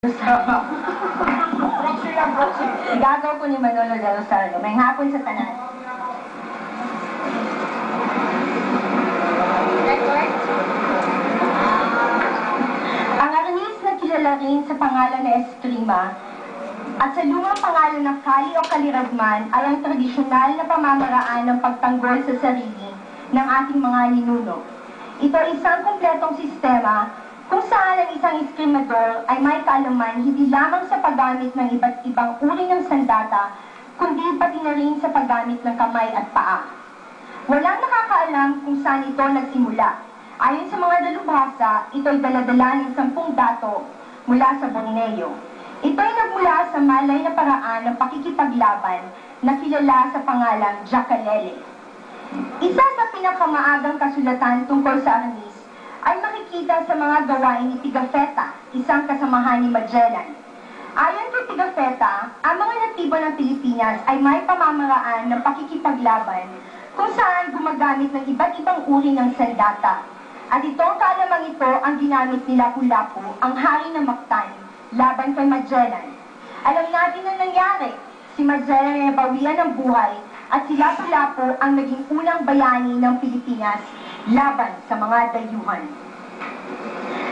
Proxy lang, proxy. Igagaw ko ni Manolo de Rosario. May hapon sa tanan. Ang arnis na kilala rin sa pangalan na Eskrima at sa lumang pangalan ng Kali o Kaliragman ay ang tradisyonal na pamamaraan ng pagtanggol sa sarili ng ating mga ninuno. Ito ay isang kumpletong sistema kung saan ang isang eskrimador ay may kaalaman hindi lamang sa paggamit ng iba't ibang uri ng sandata, kundi pati na rin sa paggamit ng kamay at paa. Walang nakakaalam kung saan ito nagsimula. Ayon sa mga dalubhasa, ito ay daladala ng 10 dato mula sa Borneo. Ito ay nagmula sa malay na paraan ng pakikipaglaban na kilala sa pangalang Jakalele. Isa sa pinakamaagang kasulatan tungkol sa arnis ay makikita sa mga gawain ni Pigafetta, isang kasamahan ni Magellan. Ayon kay Pigafetta, ang mga natibo ng Pilipinas ay may pamamaraan ng pakikipaglaban kung saan gumagamit ng iba't ibang uri ng sandata. At itong kaalamang ito ang ginamit ni Lapu-Lapu, ang hari ng Mactan, laban kay Magellan. Alam natin ang nangyari. Si Magellan ay nabawian ng buhay at si Lapu-Lapu ang naging unang bayani ng Pilipinas laban sa mga dayuhan.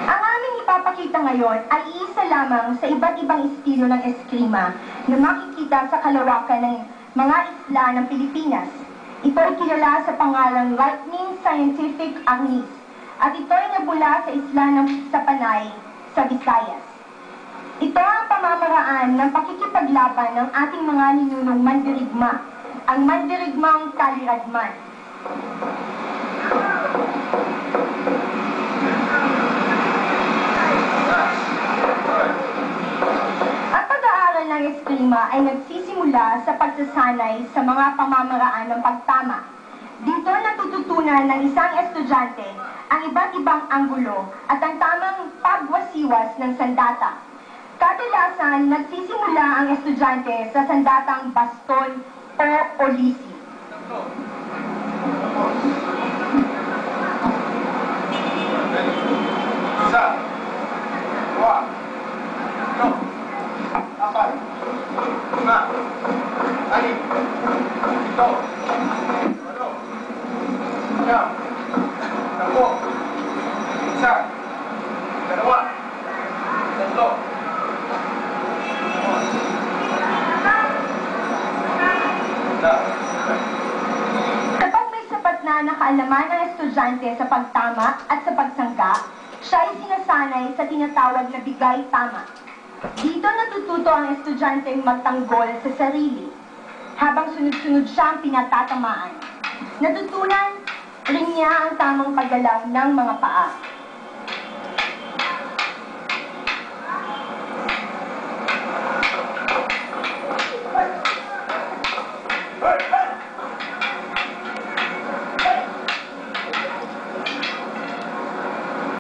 Ang aming ipapakita ngayon ay iisa lamang sa iba't ibang estilo ng eskrima na makikita sa kalawakan ng mga isla ng Pilipinas. Ito ay kilala sa pangalang Lightning Scientific Arnis at ito ay nabula sa isla ng Sapanay sa Visayas. Ito ang pamamaraan ng pakikipaglaban ng ating mga ninunong mandirigma, ang mandirigmang Kaliragman. Ang pag-aaral ng eskrima ay nagsisimula sa pagsasanay sa mga pamamaraan ng pagtama. Dito natututunan ng isang estudyante ang iba't ibang anggulo at ang tamang pagwasiwas ng sandata. Kadalasan, nagsisimula ang estudyante sa sandatang baston o olisi. Isa, dua, tatlo, apat, lima, anim, pito, walo, siyam, sampu, isa, dalawa, tatlo, Kapag may sapat na nakaalaman ng estudyante sa pagtama at sa pagsangga, siya ay sinasanay sa tinatawag na bigay tama. Dito natututo ang estudyante magtanggol sa sarili, habang sunod-sunod siyang pinatatamaan. Natutunan rin niya ang tamang paggalaw ng mga paa.